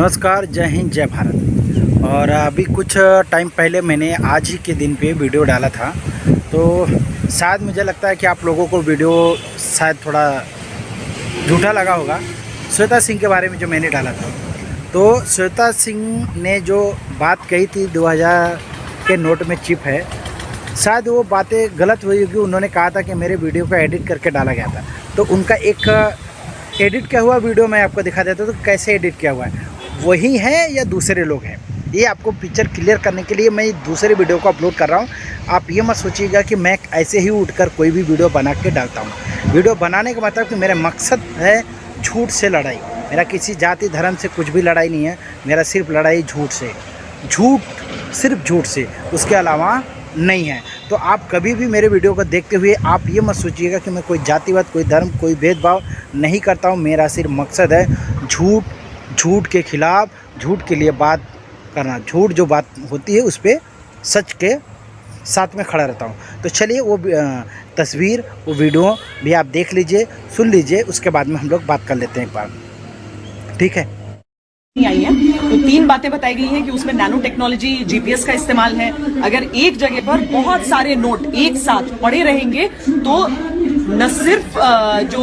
नमस्कार, जय हिंद, जय भारत। और अभी कुछ टाइम पहले मैंने आज ही के दिन पे वीडियो डाला था, तो शायद मुझे लगता है कि आप लोगों को वीडियो शायद थोड़ा झूठा लगा होगा। श्वेता सिंह के बारे में जो मैंने डाला था, तो श्वेता सिंह ने जो बात कही थी 2000 के नोट में चिप है, शायद वो बातें गलत हुई होगी। उन्होंने कहा था कि मेरे वीडियो को एडिट करके डाला गया था, तो उनका एक एडिट किया हुआ वीडियो मैं आपको दिखा देता हूँ। तो कैसे एडिट किया हुआ है, वही है या दूसरे लोग हैं, ये आपको पिक्चर क्लियर करने के लिए मैं दूसरे वीडियो को अपलोड कर रहा हूँ। आप ये मत सोचिएगा कि मैं ऐसे ही उठकर कोई भी वीडियो बना के डालता हूँ। वीडियो बनाने का मतलब कि मेरा मकसद है झूठ से लड़ाई। मेरा किसी जाति धर्म से कुछ भी लड़ाई नहीं है, मेरा सिर्फ लड़ाई झूठ से, सिर्फ झूठ से, उसके अलावा नहीं है। तो आप कभी भी मेरे वीडियो को देखते हुए आप ये मत सोचिएगा कि मैं कोई जातिवाद, कोई धर्म, कोई भेदभाव नहीं करता हूँ। मेरा सिर्फ मकसद है झूठ के खिलाफ, झूठ के लिए बात करना। झूठ जो बात होती है उस पर सच के साथ में खड़ा रहता हूँ। तो चलिए वो तस्वीर, वो वीडियो भी आप देख लीजिए, सुन लीजिए, उसके बाद में हम लोग बात कर लेते हैं एक बार, ठीक है। आई है तो 3 बातें बताई गई हैं कि उसमें नैनो टेक्नोलॉजी, जीपीएस का इस्तेमाल है। अगर एक जगह पर बहुत सारे नोट एक साथ पड़े रहेंगे तो न सिर्फ जो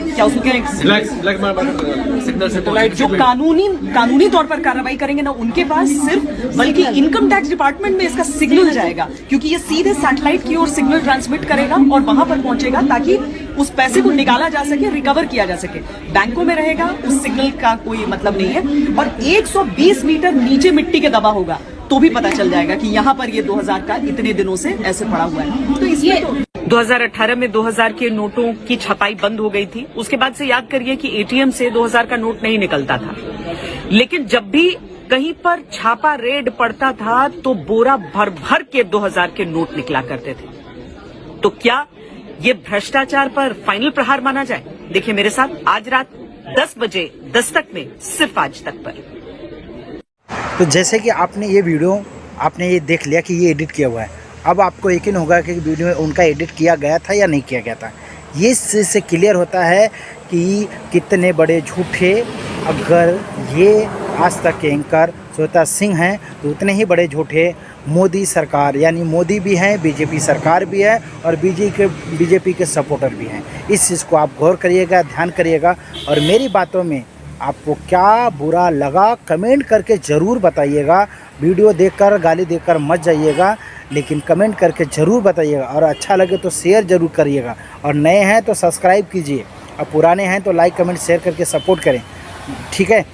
क्या उसको जो कानूनी तौर पर कार्रवाई करेंगे ना उनके पास सिर्फ, बल्कि इनकम टैक्स डिपार्टमेंट में इसका सिग्नल जाएगा, क्योंकि ये सीधे सैटेलाइट की ओर सिग्नल ट्रांसमिट करेगा और वहां पर पहुंचेगा ताकि उस पैसे को निकाला जा सके, रिकवर किया जा सके। बैंकों में रहेगा, उस सिग्नल का कोई मतलब नहीं है। और 120 मीटर नीचे मिट्टी के दबा होगा तो भी पता चल जाएगा कि यहाँ पर ये 2000 का इतने दिनों से ऐसे पड़ा हुआ है। तो इसमें 2018 में 2000 के नोटों की छपाई बंद हो गई थी। उसके बाद से याद करिए कि एटीएम से 2000 का नोट नहीं निकलता था, लेकिन जब भी कहीं पर छापा रेड पड़ता था तो बोरा भर भर के 2000 के नोट निकला करते थे। तो क्या ये भ्रष्टाचार पर फाइनल प्रहार माना जाए? देखिए मेरे साथ, आज रात 10 बजे दस्तक में, सिर्फ आज तक पर। तो जैसे कि आपने ये वीडियो आपने ये देख लिया कि ये एडिट किया हुआ है, अब आपको यकीन होगा कि वीडियो में उनका एडिट किया गया था या नहीं किया गया था। ये इससे क्लियर होता है कि कितने बड़े झूठे, अगर ये आज तक के एंकर श्वेता सिंह हैं तो उतने ही बड़े झूठे मोदी सरकार, यानी मोदी भी हैं, बीजेपी सरकार भी है और बीजेपी के सपोर्टर भी हैं। इस चीज़ को आप गौर करिएगा, ध्यान करिएगा। और मेरी बातों में आपको क्या बुरा लगा कमेंट करके ज़रूर बताइएगा। वीडियो देखकर गाली देकर मत जाइएगा, लेकिन कमेंट करके ज़रूर बताइएगा। और अच्छा लगे तो शेयर ज़रूर करिएगा, और नए हैं तो सब्सक्राइब कीजिए, और पुराने हैं तो लाइक कमेंट शेयर करके सपोर्ट करें, ठीक है।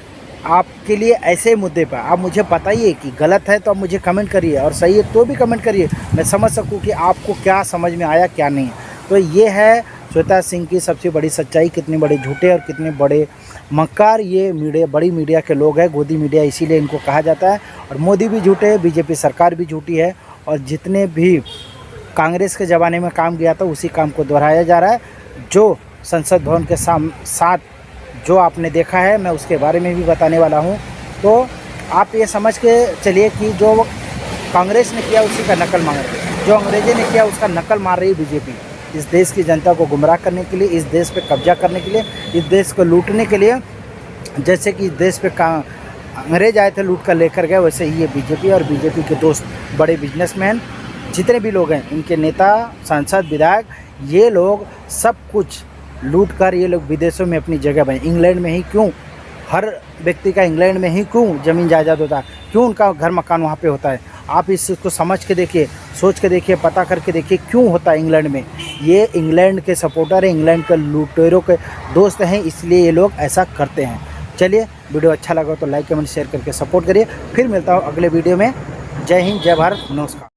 आपके लिए ऐसे मुद्दे पर आप मुझे बताइए कि गलत है तो आप मुझे कमेंट करिए, और सही है तो भी कमेंट करिए, मैं समझ सकूं कि आपको क्या समझ में आया क्या नहीं। तो ये है श्वेता सिंह की सबसे बड़ी सच्चाई, कितने बड़े झूठे और कितने बड़े मक्कार ये मीडिया, बड़ी मीडिया के लोग हैं, गोदी मीडिया इसीलिए इनको कहा जाता है। और मोदी भी झूठे है, बीजेपी सरकार भी झूठी है, और जितने भी कांग्रेस के ज़माने में काम किया था उसी काम को दोहराया जा रहा है। जो संसद भवन के साथ जो आपने देखा है, मैं उसके बारे में भी बताने वाला हूं। तो आप ये समझ के चलिए कि जो कांग्रेस ने किया उसी का नकल मार रही है, जो अंग्रेज़ों ने किया उसका नकल मार रही है बीजेपी। इस देश की जनता को गुमराह करने के लिए, इस देश पे कब्जा करने के लिए, इस देश को लूटने के लिए, जैसे कि इस देश पे अंग्रेज आए थे लूट कर लेकर गए, वैसे ही ये बीजेपी और बीजेपी के दोस्त बड़े बिजनेसमैन जितने भी लोग हैं, इनके नेता, सांसद, विधायक, ये लोग सब कुछ लूट कर ये लोग विदेशों में अपनी जगह बने। इंग्लैंड में ही क्यों हर व्यक्ति का, इंग्लैंड में ही क्यों ज़मीन जायदाद होता है, क्यों उनका घर मकान वहाँ पे होता है। आप इस चीज़ को समझ के देखिए, सोच के देखिए, पता करके देखिए क्यों होता है इंग्लैंड में। ये इंग्लैंड के सपोर्टर हैं, इंग्लैंड के लुटेरों के दोस्त हैं, इसलिए ये लोग ऐसा करते हैं। चलिए, वीडियो अच्छा लगा तो लाइक कमेंट शेयर करके सपोर्ट करिए। फिर मिलता हूँ अगले वीडियो में। जय हिंद, जय भारत, नमस्कार।